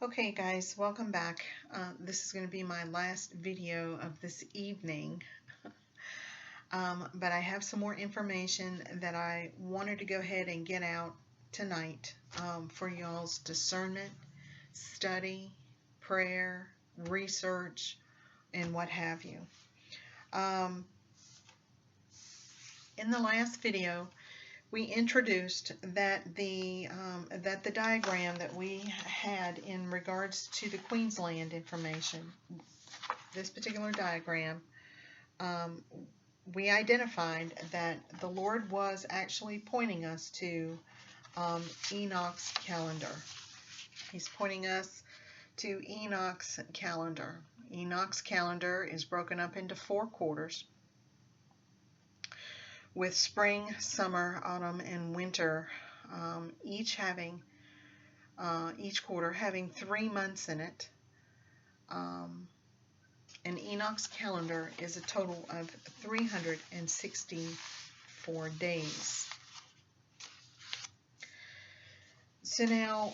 Okay guys, welcome back. This is going to be my last video of this evening, but I have some more information that I wanted to go ahead and get out tonight for y'all's discernment, study, prayer, research, and what have you. Um, in the last video, we introduced that the diagram that we had in regards to the Queensland information, this particular diagram, we identified that the Lord was actually pointing us to Enoch's calendar. He's pointing us to Enoch's calendar. Enoch's calendar is broken up into 4 quarters, with spring, summer, autumn, and winter each quarter having 3 months in it. And Enoch's calendar is a total of 364 days. So now,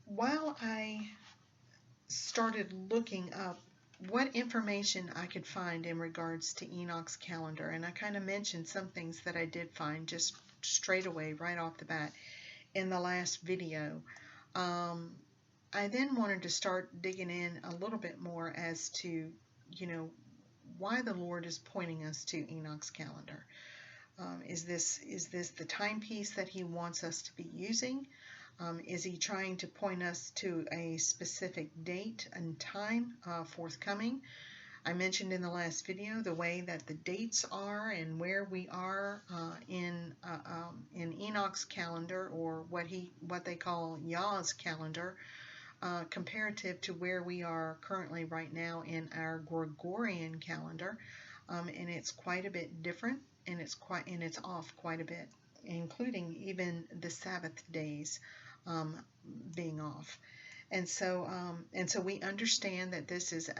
while I started looking up what information I could find in regards to Enoch's calendar, and I kind of mentioned some things that I did find just straight away, right off the bat, in the last video, I then wanted to start digging in a little bit more as to, why the Lord is pointing us to Enoch's calendar. Is this the timepiece that He wants us to be using? Is He trying to point us to a specific date and time forthcoming? I mentioned in the last video the way that the dates are and where we are in Enoch's calendar, or what they call Yah's calendar, comparative to where we are currently right now in our Gregorian calendar, and it's quite a bit different, and it's off quite a bit, including even the Sabbath days being off. And so we understand that this is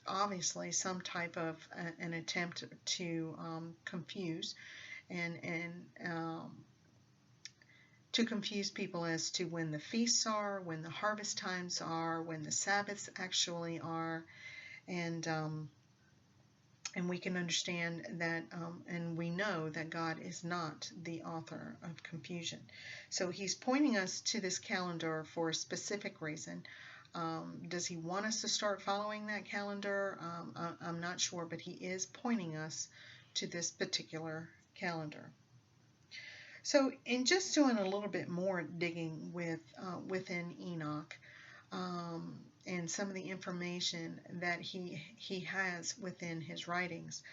obviously some type of an attempt to confuse and to confuse people as to when the feasts are, when the harvest times are, when the Sabbaths actually are, and we can understand that, and we know that God is not the author of confusion. So He's pointing us to this calendar for a specific reason. Does He want us to start following that calendar? I'm not sure, but He is pointing us to this particular calendar. So in just doing a little bit more digging within Enoch, and some of the information that he has within his writings,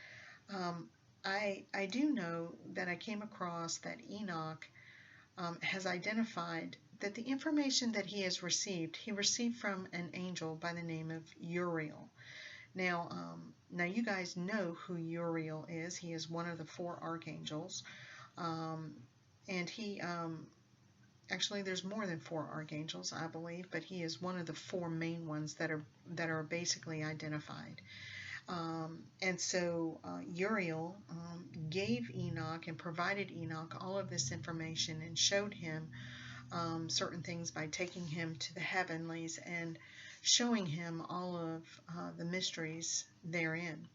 I do know that I came across that Enoch has identified that the information that he received from an angel by the name of Uriel. Now you guys know who Uriel is. He is one of the 4 archangels. And he, actually there's more than 4 archangels, I believe, but he is one of the 4 main ones that are basically identified. And so Uriel gave Enoch and provided Enoch all of this information and showed him certain things by taking him to the heavenlies and showing him all of the mysteries therein.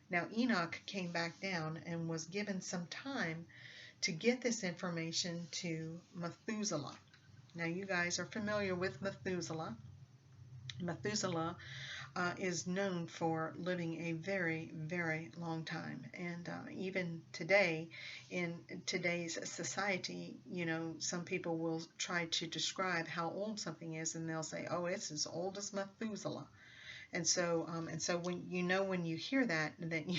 Now Enoch came back down and was given some time to get this information to Methuselah. Now you guys are familiar with Methuselah. Methuselah is known for living a very, very long time, and even today, in today's society, some people will try to describe how old something is, and they'll say, oh, it's as old as Methuselah. And so when you hear that, then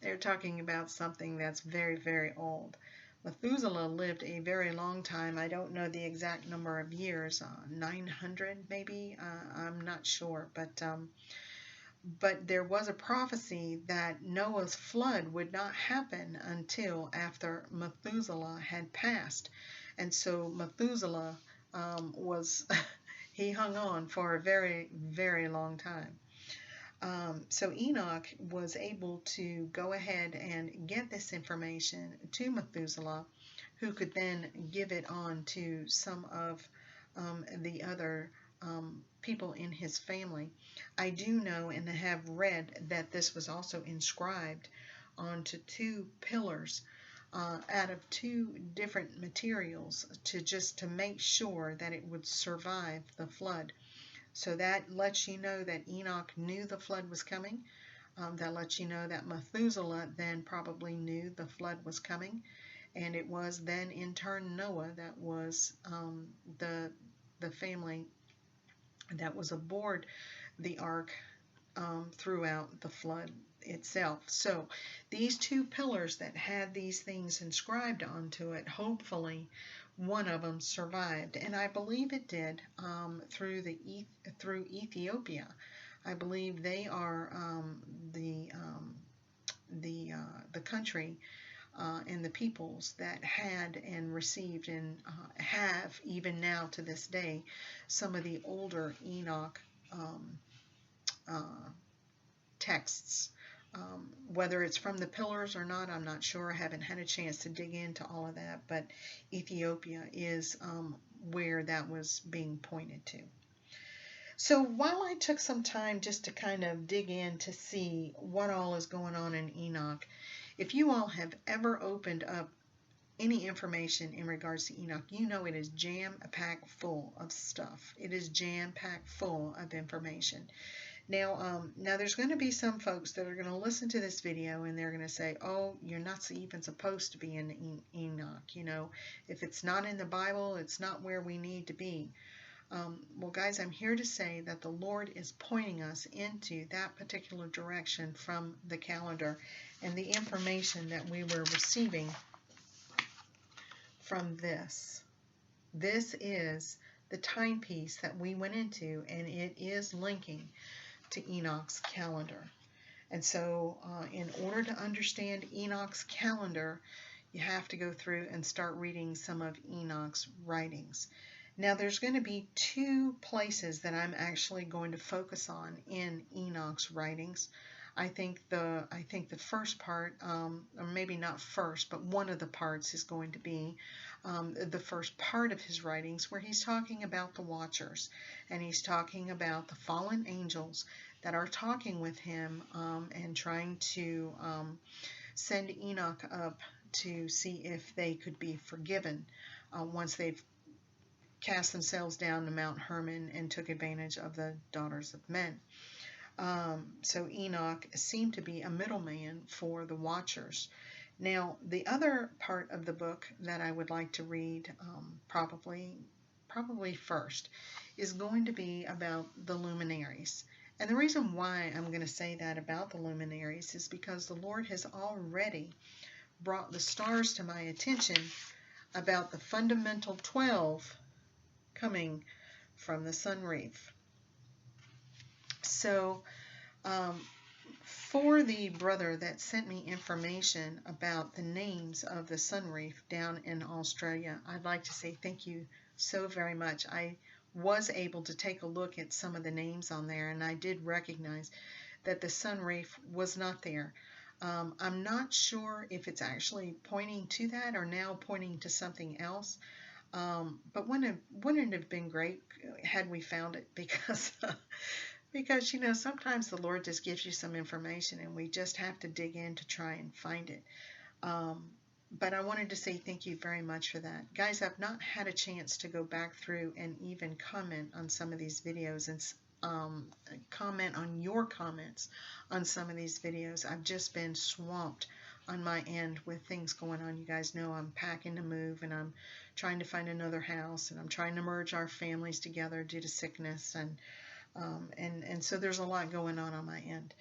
they're talking about something that's very, very old. Methuselah lived a very long time. I don't know the exact number of years, 900 maybe. I'm not sure, but there was a prophecy that Noah's flood would not happen until after Methuselah had passed, and so Methuselah he hung on for a very, very long time. So Enoch was able to go ahead and get this information to Methuselah, who could then give it on to some of the other people in his family. I do know and have read that this was also inscribed onto two pillars out of two different materials to make sure that it would survive the flood. So that lets you know that Enoch knew the flood was coming. That lets you know that Methuselah then probably knew the flood was coming, and it was then in turn Noah that was the family that was aboard the ark throughout the flood itself. So these two pillars that had these things inscribed onto it, hopefully one of them survived, and I believe it did through Ethiopia. I believe they are the country and the peoples that had and received and have even now to this day some of the older Enoch texts. Whether it's from the pillars or not, I'm not sure. I haven't had a chance to dig into all of that, but Ethiopia is where that was being pointed to. So while I took some time just to kind of dig in to see what all is going on in Enoch, if you all have ever opened up any information in regards to Enoch, you know it is jam-packed full of stuff. It is jam-packed full of information. Now there's going to be some folks that are going to listen to this video and they're going to say, oh, you're not even supposed to be in Enoch. You know, if it's not in the Bible, it's not where we need to be. Well, guys, I'm here to say that the Lord is pointing us into that particular direction from the calendar and the information that we were receiving from this. This is the timepiece that we went into, and it is linking to Enoch's calendar. And so in order to understand Enoch's calendar, you have to go through and start reading some of Enoch's writings. Now there's going to be two places that I'm actually going to focus on in Enoch's writings. I think the first part, or maybe not first, but one of the parts is going to be the first part of his writings, where he's talking about the Watchers, and he's talking about the fallen angels that are talking with him and trying to send Enoch up to see if they could be forgiven once they've cast themselves down to Mount Hermon and took advantage of the daughters of men. So Enoch seemed to be a middleman for the Watchers. Now, the other part of the book that I would like to read, probably first, is going to be about the luminaries. And the reason why I'm going to say that about the luminaries is because the Lord has already brought the stars to my attention about the fundamental 12 coming from the sun reef. So for the brother that sent me information about the names of the sun reef down in Australia, I'd like to say thank you so very much. I was able to take a look at some of the names on there, and I did recognize that the sun reef was not there. I'm not sure if it's actually pointing to that or now pointing to something else. But wouldn't it have been great had we found it? Because you know, sometimes the Lord just gives you some information and we just have to dig in to try and find it. But I wanted to say thank you very much for that. Guys, I've not had a chance to go back through and even comment on some of these videos and comment on your comments on some of these videos. I've just been swamped on my end with things going on. You guys know I'm packing to move, and I'm trying to find another house, and I'm trying to merge our families together due to sickness, and so there's a lot going on my end.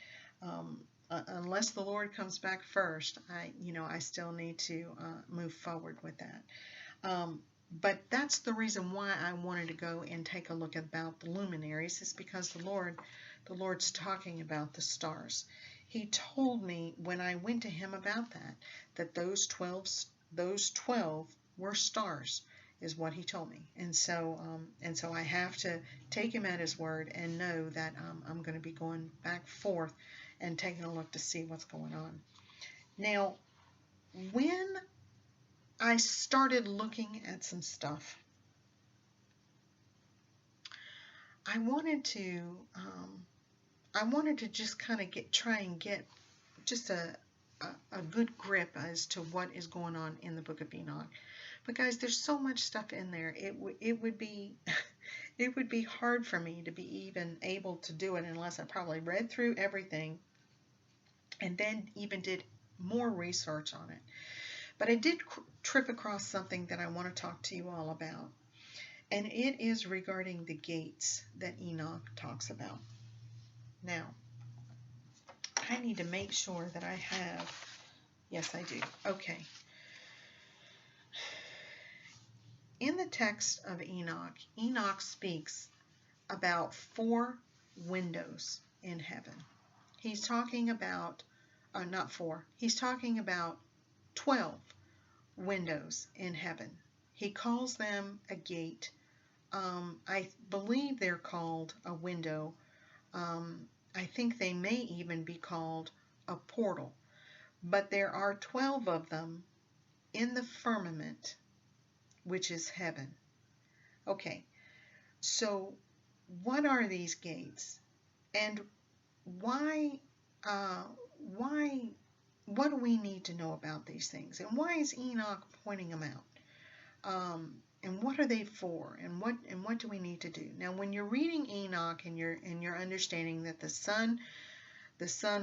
Unless the Lord comes back first, I still need to move forward with that. But that's the reason why I wanted to go and take a look about the luminaries, is because the Lord's talking about the stars. He told me when I went to him about that those 12 were stars, is what he told me. And so I have to take him at his word and know that I'm going to be going back forth and taking a look to see what's going on. Now, when I started looking at some stuff, I wanted to just kind of try and get just a good grip as to what is going on in the book of Enoch. But guys, there's so much stuff in there. It would be it would be hard for me to be even able to do it unless I probably read through everything and then even did more research on it. But I did trip across something that I want to talk to you all about. And it is regarding the gates that Enoch talks about. Now, I need to make sure that I have, yes I do, okay. In the text of Enoch, Enoch speaks about 4 windows in heaven. He's talking about, not 4, he's talking about 12 windows in heaven. He calls them a gate. I believe they're called a window. I think they may even be called a portal. But there are 12 of them in the firmament, which is heaven. Okay, so what are these gates? And why, what do we need to know about these things? And why is Enoch pointing them out? And what are they for? And what do we need to do? Now, when you're reading Enoch and you're understanding that the sun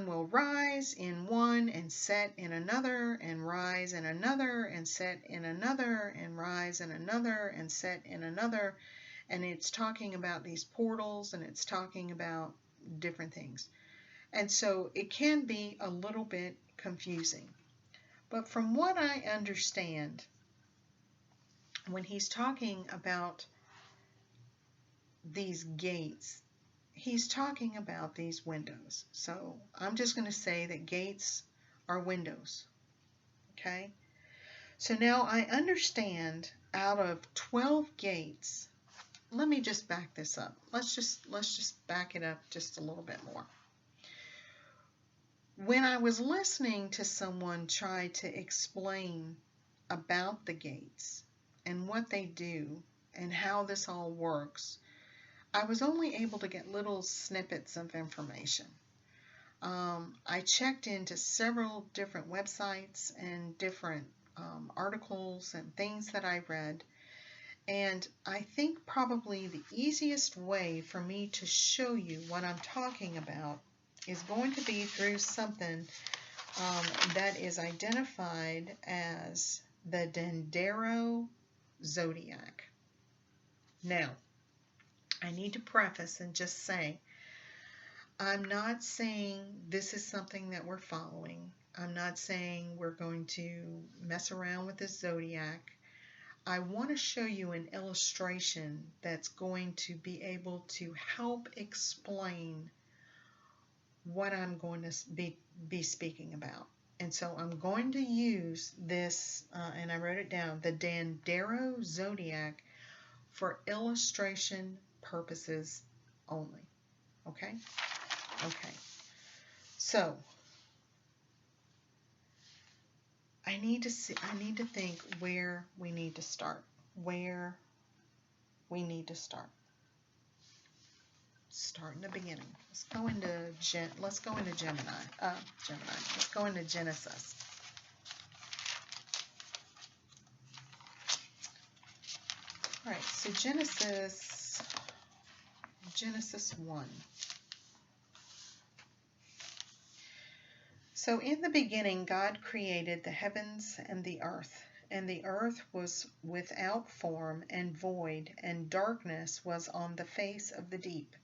will rise in one and set in another, and rise in another and set in another, and rise in another and set in another, and it's talking about these portals, and it's talking about different things. And so it can be a little bit confusing. But from what I understand, when he's talking about these gates, he's talking about these windows. So I'm just going to say that gates are windows. Okay? So now I understand out of 12 gates, let me just back this up. Let's just back it up just a little bit more. When I was listening to someone try to explain about the gates and what they do and how this all works, I was only able to get little snippets of information. I checked into several different websites and different articles and things that I read, and I think probably the easiest way for me to show you what I'm talking about is going to be through something that is identified as the Dendero zodiac. Now, I need to preface and just say, I'm not saying this is something that we're following. I'm not saying we're going to mess around with the zodiac. I want to show you an illustration that's going to be able to help explain what I'm going to be speaking about. And so I'm going to use this, and I wrote it down, the Dendero zodiac, for illustration purposes only. Okay? Okay. So I need to think where we need to start. Where we need to start. Start in the beginning. Let's go into Gemini. Let's go into Genesis. All right, so Genesis 1. So in the beginning, God created the heavens and the earth was without form and void, and darkness was on the face of the deep.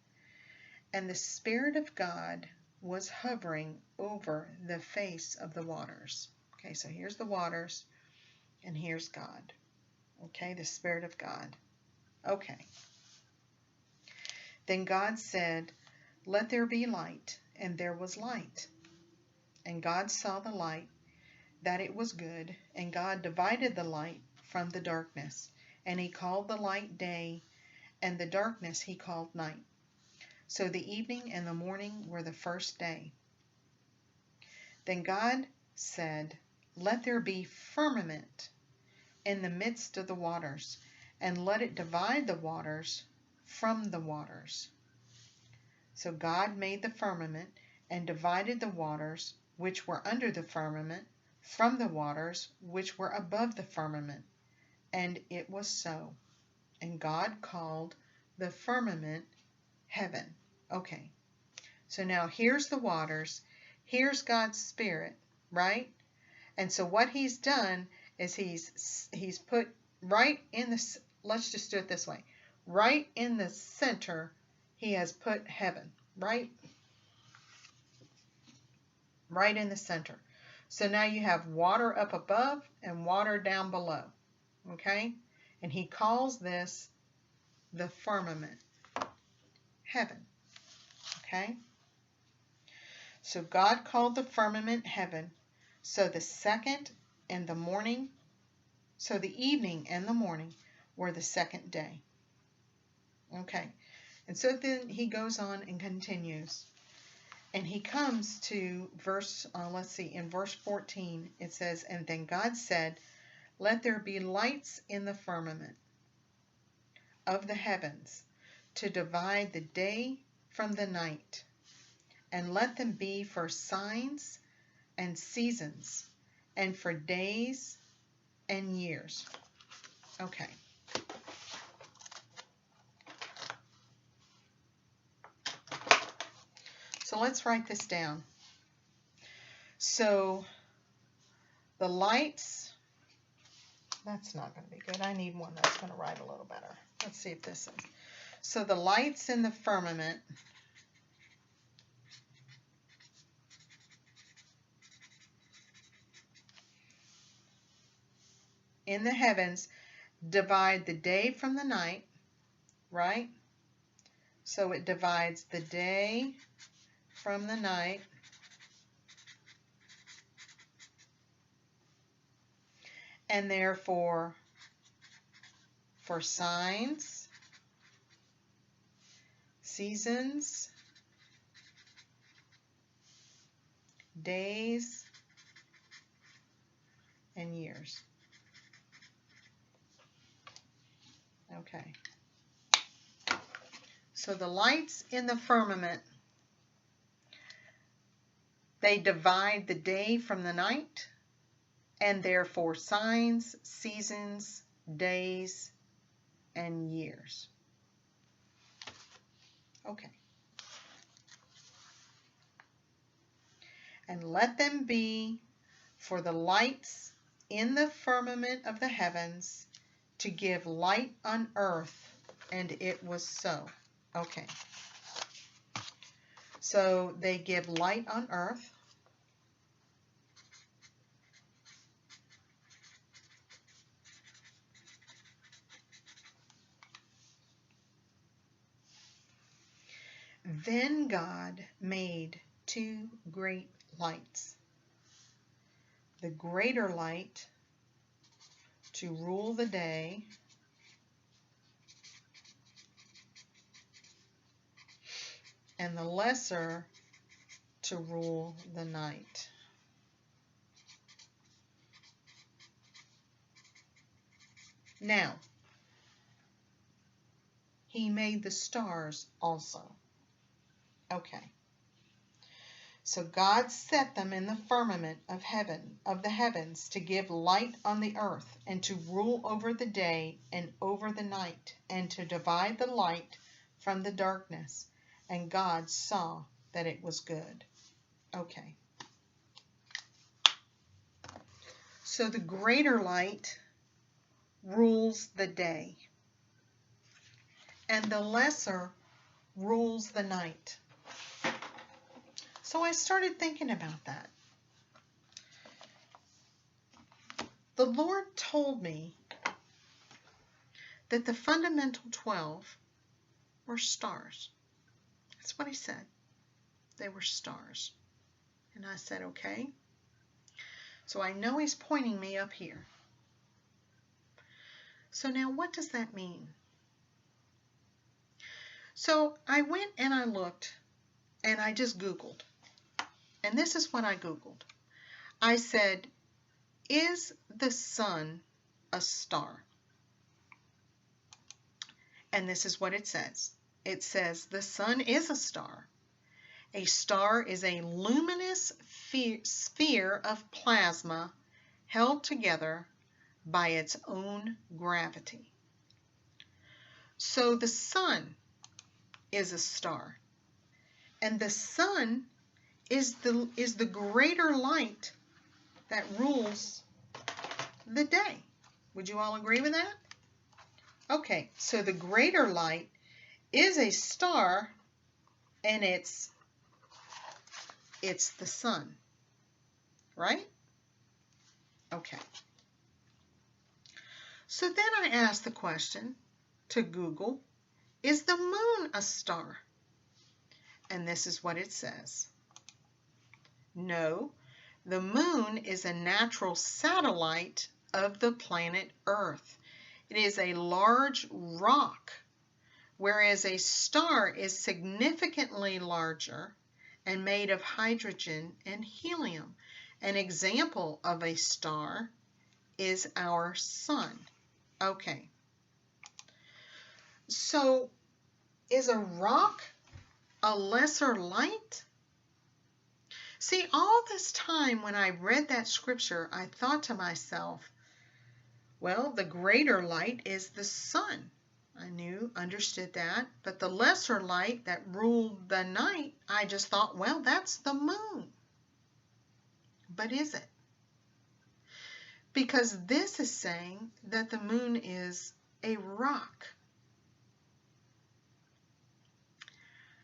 And the Spirit of God was hovering over the face of the waters. Okay, so here's the waters, and here's God. Okay, the Spirit of God. Okay. Then God said, "Let there be light," and there was light. And God saw the light, that it was good, and God divided the light from the darkness. And he called the light day, and the darkness he called night. So the evening and the morning were the first day. Then God said, "Let there be firmament in the midst of the waters, and let it divide the waters from the waters. So God made the firmament and divided the waters which were under the firmament from the waters which were above the firmament. And it was so. And God called the firmament heaven. Okay, so now here's the waters. Here's God's Spirit, right? And so what he's done is he's put right in the, let's just do it this way. Right in the center, he has put heaven, right in the center. So now you have water up above and water down below, okay? And he calls this the firmament, heaven, okay? So God called the firmament heaven. So the second and the morning, so the evening and the morning were the second day. Okay, and so then he goes on and continues. And he comes to verse, in verse 14, it says, And then God said, Let there be lights in the firmament of the heavens to divide the day from the night, and let them be for signs and seasons, and for days and years. Okay. So let's write this down. So the lights, that's not going to be good. I need one that's going to write a little better. Let's see if this is. So the lights in the firmament in the heavens divide the day from the night, right? So it divides the day from the night, and therefore for signs, seasons, days, and years. Okay. So the lights in the firmament, they divide the day from the night, and therefore signs, seasons, days, and years. Okay. And let them be for the lights in the firmament of the heavens to give light on earth, and it was so. Okay. So they give light on earth. Then God made two great lights. The greater light to rule the day, and the lesser to rule the night. Now, he made the stars also. Okay. So God set them in the firmament of heaven, of the heavens, to give light on the earth, and to rule over the day and over the night, and to divide the light from the darkness. And God saw that it was good. Okay. So the greater light rules the day, and the lesser rules the night. So I started thinking about that. The Lord told me that the fundamental 12 were stars. That's what he said. They were stars. And I said, okay. So I know he's pointing me up here. So now what does that mean? So I went and I looked and I just Googled. And this is what I Googled. I said, is the sun a star? And this is what it says. It says the sun is a star. A star is a luminous sphere of plasma held together by its own gravity. So the sun is a star. And the sun is the greater light that rules the day. Would you all agree with that? Okay, so the greater light is a star, and it's the sun, right? Okay. So then I asked the question to Google, is the moon a star? And this is what it says. No, the moon is a natural satellite of the planet Earth. It is a large rock, whereas a star is significantly larger and made of hydrogen and helium. An example of a star is our sun. Okay. So, is a rock a lesser light? See, all this time when I read that scripture, I thought to myself, well, the greater light is the sun. I understood that. But the lesser light that ruled the night, I just thought, well, that's the moon. But is it? Because this is saying that the moon is a rock.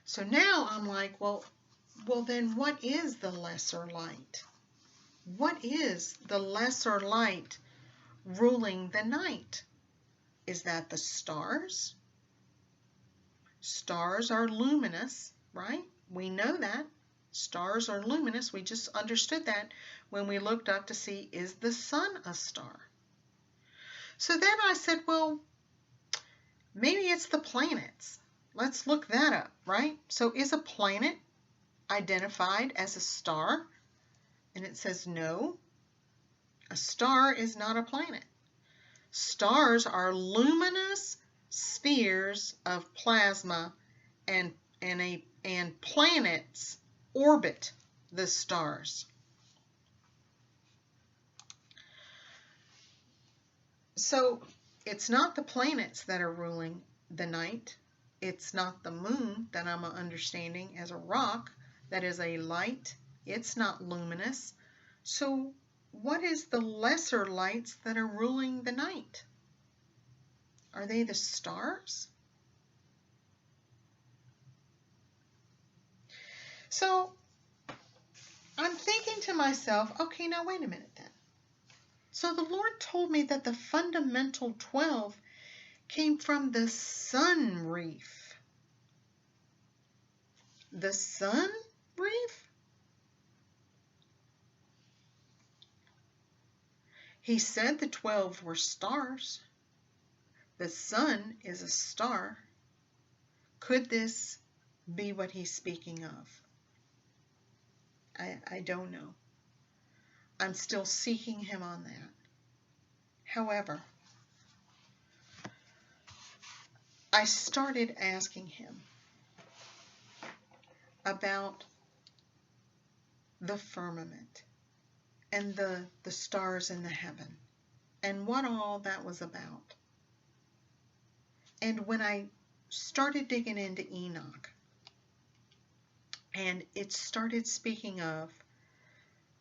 So now I'm like, well, then what is the lesser light? What is the lesser light ruling the night? Is that the stars? Stars are luminous, right? We know that. Stars are luminous. We just understood that when we looked up to see, is the sun a star? So then I said, well, maybe it's the planets. Let's look that up, right? So is a planet identified as a star? And it says no. A star is not a planet. Stars are luminous spheres of plasma, and planets orbit the stars. So it's not the planets that are ruling the night. It's not the moon that I'm understanding as a rock that is a light. It's not luminous. So what is the lesser lights that are ruling the night? Are they the stars? So I'm thinking to myself, okay, now wait a minute then. So the Lord told me that the fundamental 12 came from the sun reef. The sun reef? He said the 12 were stars. The sun is a star. Could this be what he's speaking of? I don't know. I'm still seeking him on that. However, I started asking him about the firmament and the stars in the heaven and what all that was about. And when I started digging into Enoch, and it started speaking of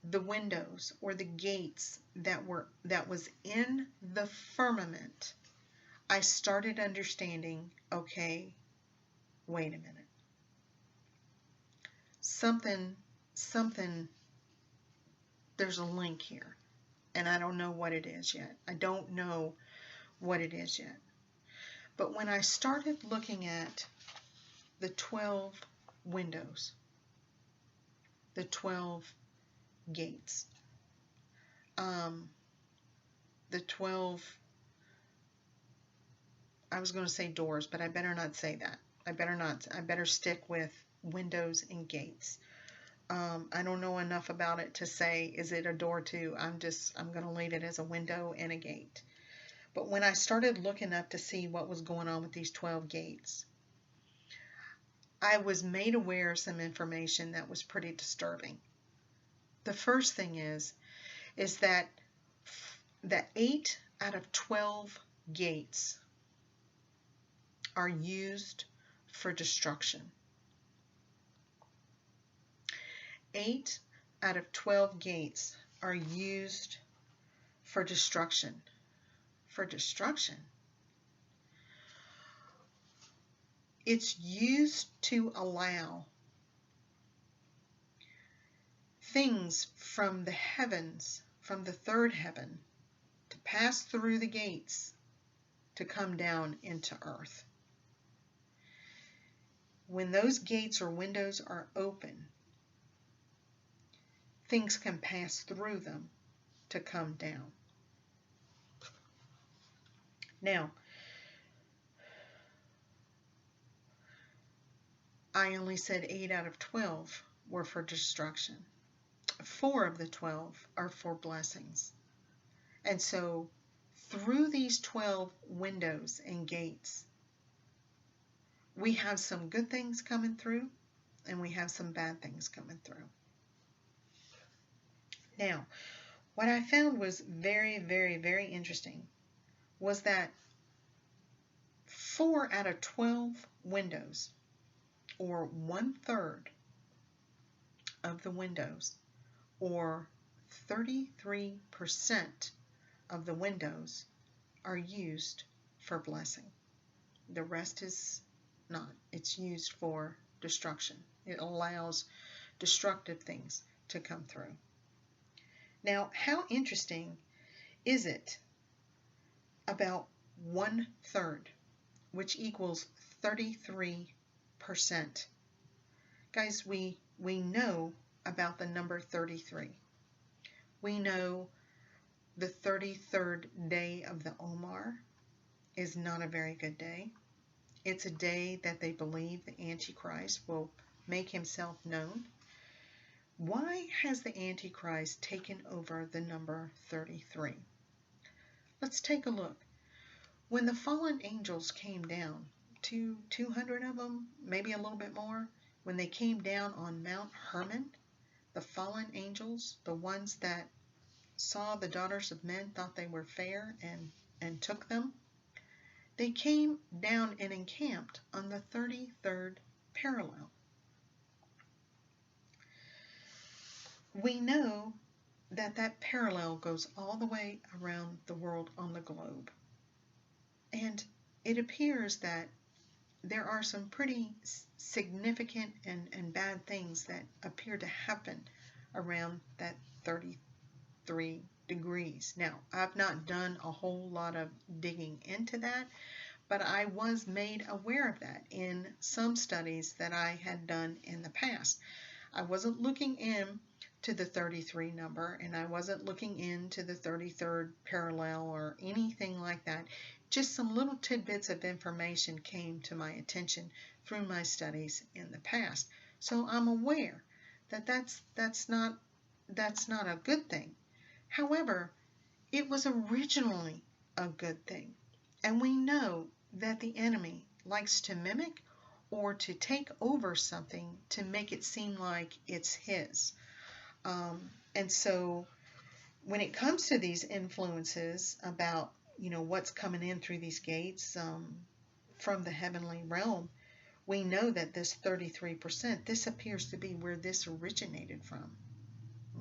the windows or the gates that was in the firmament, I started understanding, okay, wait a minute. Something, there's a link here, and I don't know what it is yet. I don't know what it is yet. But when I started looking at the 12 windows, the 12 gates, the 12, I was going to say doors, but I better not say that. I better stick with windows and gates. I don't know enough about it to say, is it a door too? I'm going to leave it as a window and a gate. But when I started looking up to see what was going on with these 12 gates, I was made aware of some information that was pretty disturbing. The first thing is that 8 out of 12 gates are used for destruction. 8 out of 12 gates are used for destruction. For destruction. It's used to allow things from the heavens, from the third heaven, to pass through the gates to come down into earth. When those gates or windows are open, things can pass through them to come down. Now, I only said 8 out of 12 were for destruction. 4 of the 12 are for blessings. And so, through these 12 windows and gates, we have some good things coming through, and we have some bad things coming through. Now, what I found was very, very, very interesting was that 4 out of 12 windows, or 1/3 of the windows, or 33% of the windows, are used for blessing. The rest is not. It's used for destruction. It allows destructive things to come through. Now, how interesting is it about 1/3, which equals 33%? Guys, we know about the number 33. We know the 33rd day of the Omar is not a very good day. It's a day that they believe the Antichrist will make himself known. Why has the Antichrist taken over the number 33? Let's take a look. When the fallen angels came down, 200 of them, maybe a little bit more, when they came down on Mount Hermon, the fallen angels, the ones that saw the daughters of men, thought they were fair and took them, they came down and encamped on the 33rd parallel. We know that that parallel goes all the way around the world on the globe. And it appears that there are some pretty significant and bad things that appear to happen around that 33 degrees. Now, I've not done a whole lot of digging into that, but I was made aware of that in some studies that I had done in the past. I wasn't looking in to the 33 number, and I wasn't looking into the 33rd parallel or anything like that. Just some little tidbits of information came to my attention through my studies in the past. So I'm aware that that's not a good thing. However, it was originally a good thing. And we know that the enemy likes to mimic or to take over something to make it seem like it's his. And so when it comes to these influences about, what's coming in through these gates from the heavenly realm, we know that this 33%, this appears to be where this originated from.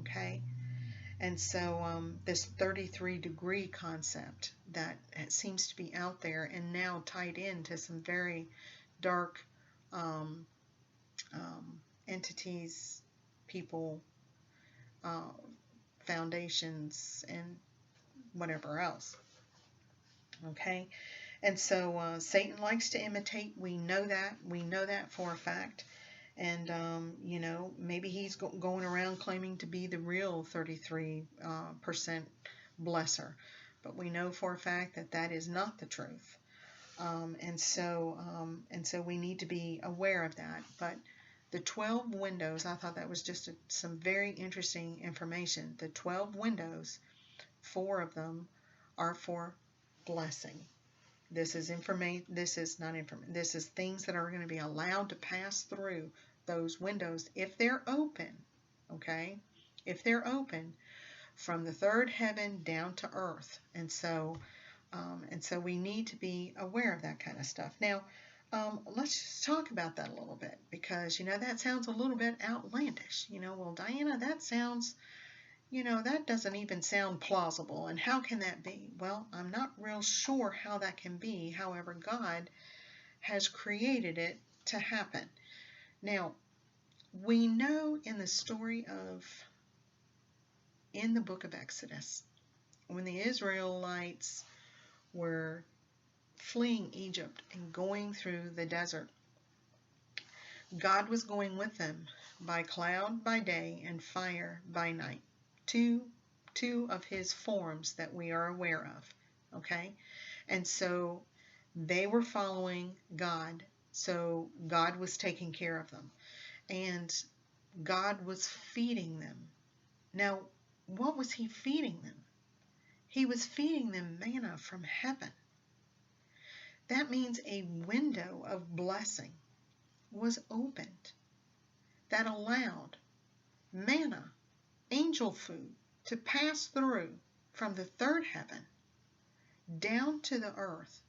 Okay? And so this 33-degree concept that seems to be out there and now tied into some very dark entities, people, foundations, and whatever else. Okay? And so Satan likes to imitate. We know that. We know that for a fact. And, maybe he's going around claiming to be the real 33% blesser. But we know for a fact that that is not the truth. And so we need to be aware of that. But the 12 windows, I thought that was just some very interesting information. The 12 windows, 4 of them are for blessing. This is information. This is not information. This is things that are going to be allowed to pass through those windows if they're open. Okay, if they're open from the third heaven down to earth, and so we need to be aware of that kind of stuff. Now, let's just talk about that a little bit, because that sounds a little bit outlandish. Well, Diana, that sounds, that doesn't even sound plausible, and how can that be? Well, I'm not real sure how that can be. However, God has created it to happen. Now, we know in the book of Exodus, when the Israelites were fleeing Egypt and going through the desert, God was going with them by cloud by day and fire by night. Two of his forms that we are aware of. Okay? And so they were following God. So God was taking care of them. And God was feeding them. Now, what was he feeding them? He was feeding them manna from heaven. That means a window of blessing was opened that allowed manna, angel food, to pass through from the third heaven down to the earth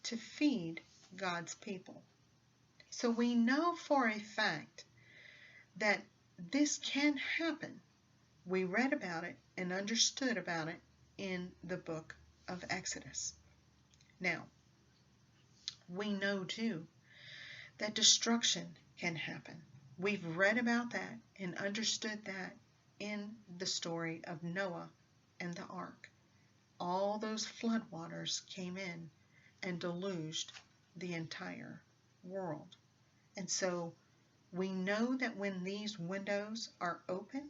to feed God's people. So we know for a fact that this can happen. We read about it and understood about it in the book of Exodus. Now, we know too that destruction can happen. We've read about that and understood that in the story of Noah and the ark. All those floodwaters came in and deluged the entire world. And so we know that when these windows are open,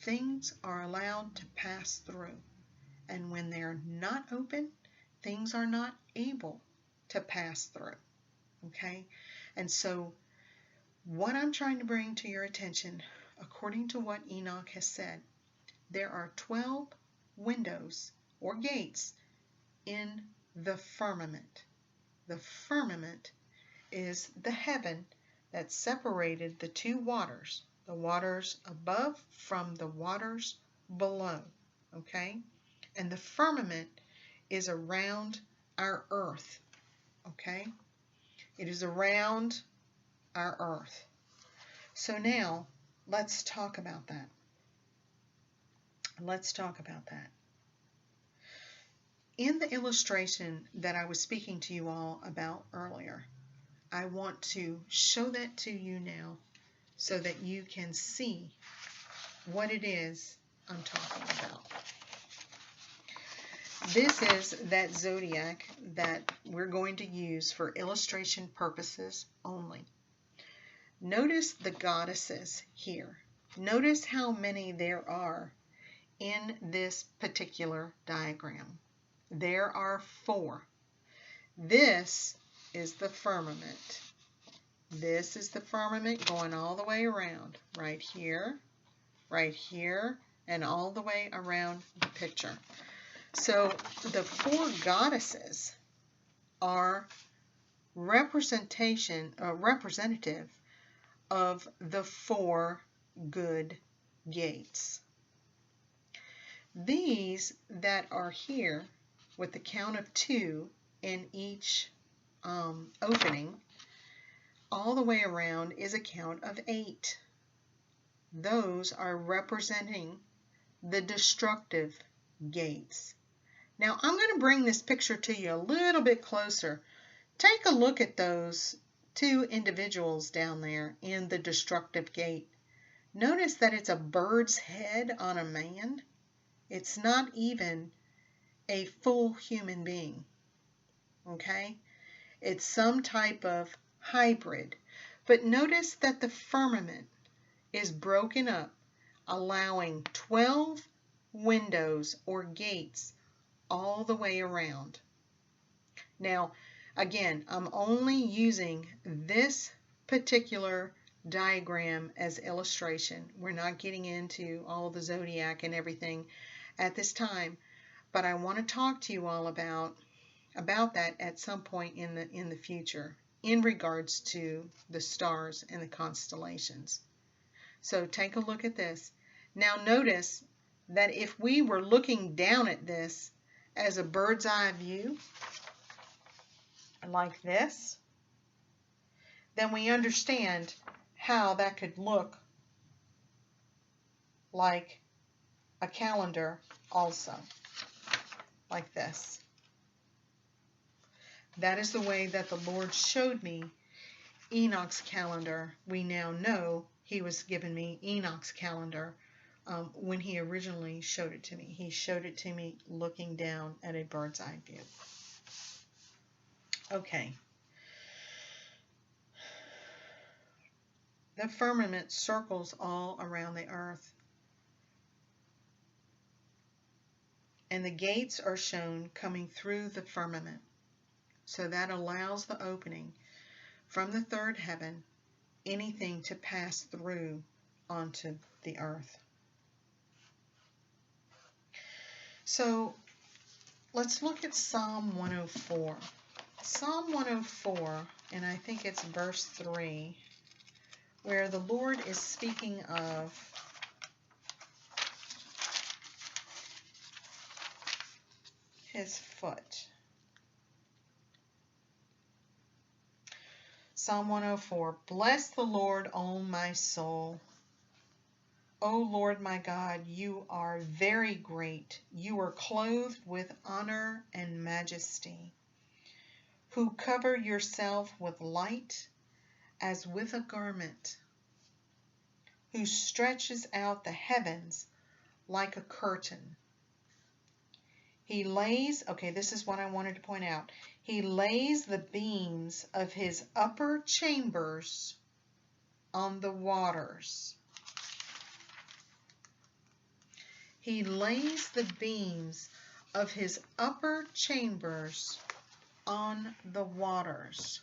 things are allowed to pass through. And when they're not open, things are not able to pass through. Okay? And so what I'm trying to bring to your attention, according to what Enoch has said, there are 12 windows or gates in the firmament. The firmament is the heaven that separated the two waters, the waters above from the waters below. Okay? And the firmament is around our earth. Okay? It is around our earth. So now, let's talk about that. Let's talk about that. In the illustration that I was speaking to you all about earlier, I want to show that to you now so that you can see what it is I'm talking about. This is that zodiac that we're going to use for illustration purposes only. Notice the goddesses here. Notice how many there are in this particular diagram. There are 4. This is the firmament. This is the firmament going all the way around. Right here, and all the way around the picture. So the 4 goddesses are representative of the 4 good gates. These that are here with the count of 2 in each opening all the way around is a count of 8. Those are representing the destructive gates. Now I'm going to bring this picture to you a little bit closer. Take a look at those 2 individuals down there in the destructive gate. Notice that it's a bird's head on a man. It's not even a full human being. Okay? It's some type of hybrid. But notice that the firmament is broken up, allowing 12 windows or gates all the way around. Now, again, I'm only using this particular diagram as illustration. We're not getting into all the zodiac and everything at this time, but I want to talk to you all about about that at some point in the future in regards to the stars and the constellations. So take a look at this. Now notice that if we were looking down at this as a bird's eye view, like this, then we understand how that could look like a calendar also, like this. That is the way that the Lord showed me Enoch's calendar. We now know he was giving me Enoch's calendar when he originally showed it to me. He showed it to me looking down at a bird's eye view. Okay. The firmament circles all around the earth. And the gates are shown coming through the firmament. So that allows the opening from the third heaven, anything to pass through onto the earth. So let's look at Psalm 104. Psalm 104, and I think it's verse 3, where the Lord is speaking of his foot. Psalm 104, bless the Lord, O my soul. O Lord my God, you are very great. You are clothed with honor and majesty, who cover yourself with light as with a garment, who stretches out the heavens like a curtain. He lays, okay, this is what I wanted to point out. He lays the beams of his upper chambers on the waters. He lays the beams of his upper chambers on the waters.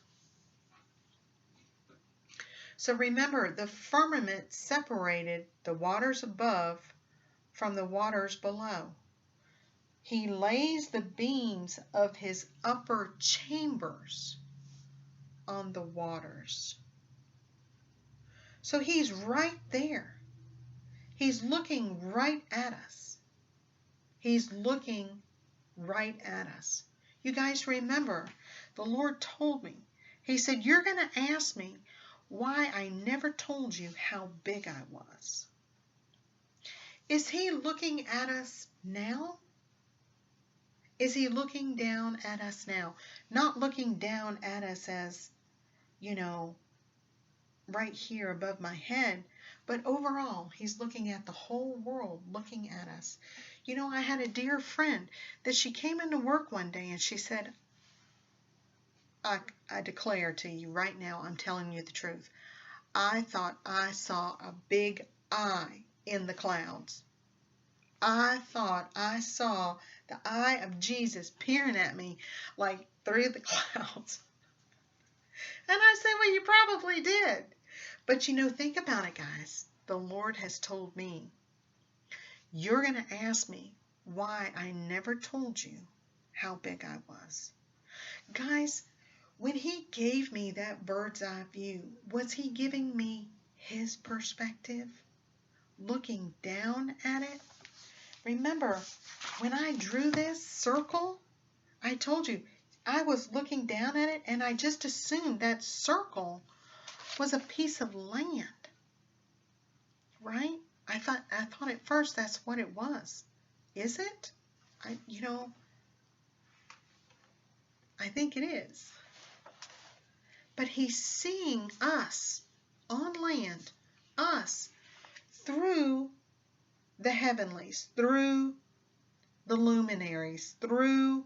So remember, the firmament separated the waters above from the waters below. He lays the beams of his upper chambers on the waters. So he's right there. He's looking right at us. He's looking right at us. You guys remember, the Lord told me, he said, you're going to ask me why I never told you how big I was. Is he looking at us now? Is he looking down at us now? Not looking down at us as, right here above my head, but overall, he's looking at the whole world, looking at us. I had a dear friend that she came into work one day and she said, I declare to you right now, I'm telling you the truth. I thought I saw a big eye in the clouds. I thought I saw the eye of Jesus peering at me like through the clouds. And I said, well, you probably did. But think about it, guys. The Lord has told me, you're going to ask me why I never told you how big I was. Guys, when he gave me that bird's eye view, was he giving me his perspective? Looking down at it? Remember, when I drew this circle, I told you, I was looking down at it and I just assumed that circle was a piece of land. Right? I thought at first that's what it was. Is it? I think it is. But he's seeing us on land, us, through the heavenlies, through the luminaries, through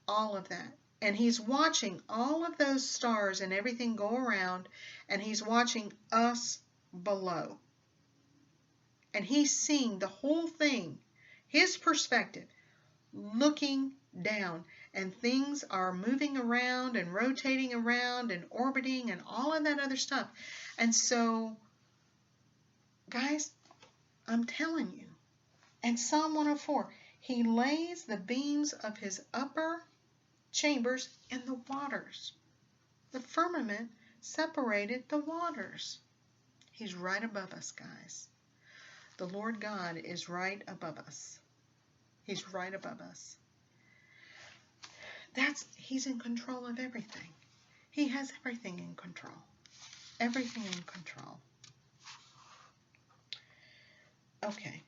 all of that. And he's watching all of those stars and everything go around, and he's watching us below. And he's seeing the whole thing, his perspective, looking down. And things are moving around and rotating around and orbiting and all of that other stuff. And so, guys, I'm telling you, in Psalm 104, he lays the beams of his upper chambers in the waters. The firmament separated the waters. He's right above us, guys. The Lord God is right above us. He's right above us. He's in control of everything. He has everything in control. Everything in control. Okay.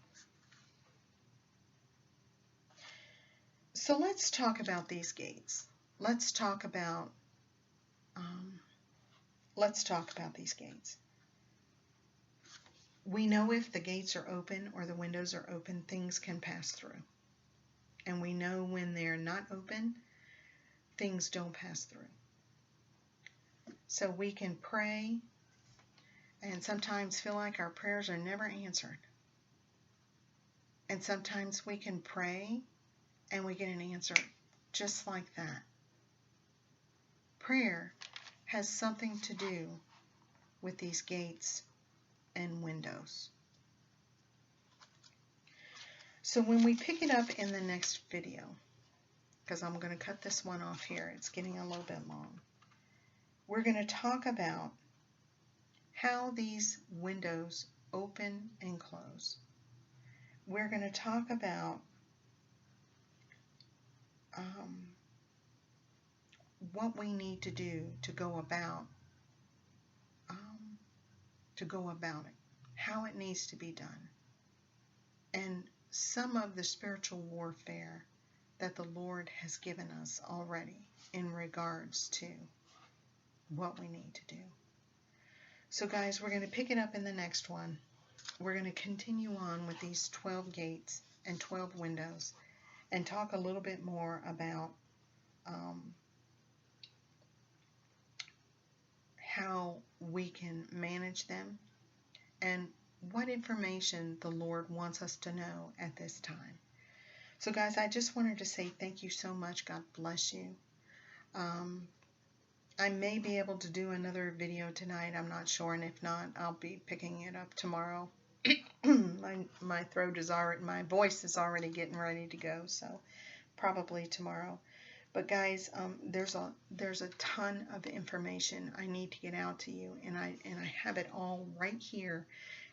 So let's talk about these gates. Let's talk about these gates. We know if the gates are open or the windows are open, things can pass through. And we know when they're not open, things don't pass through. So we can pray and sometimes feel like our prayers are never answered. And sometimes we can pray and we get an answer just like that. Prayer has something to do with these gates and windows. So when we pick it up in the next video, because I'm going to cut this one off here, it's getting a little bit long, we're going to talk about how these windows open and close. We're going to talk about what we need to do to go about it, how it needs to be done, and some of the spiritual warfare that the Lord has given us already in regards to what we need to do. So guys, we're going to pick it up in the next one. We're going to continue on with these 12 gates and 12 windows and talk a little bit more about how we can manage them and what information the Lord wants us to know at this time. So guys, I just wanted to say thank you so much. God bless you. I may be able to do another video tonight. I'm not sure, and if not, I'll be picking it up tomorrow. my throat is already, my voice is already getting ready to go, so probably tomorrow. But guys, there's a ton of information I need to get out to you, and I have it all right here,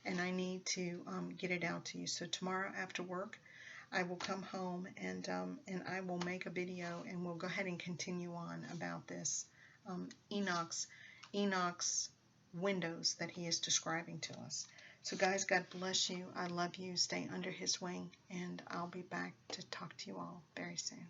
and I need to get it out to you. So tomorrow after work, I will come home and I will make a video, and we'll go ahead and continue on about this Enoch's windows that he is describing to us. So guys, God bless you. I love you. Stay under his wing, and I'll be back to talk to you all very soon.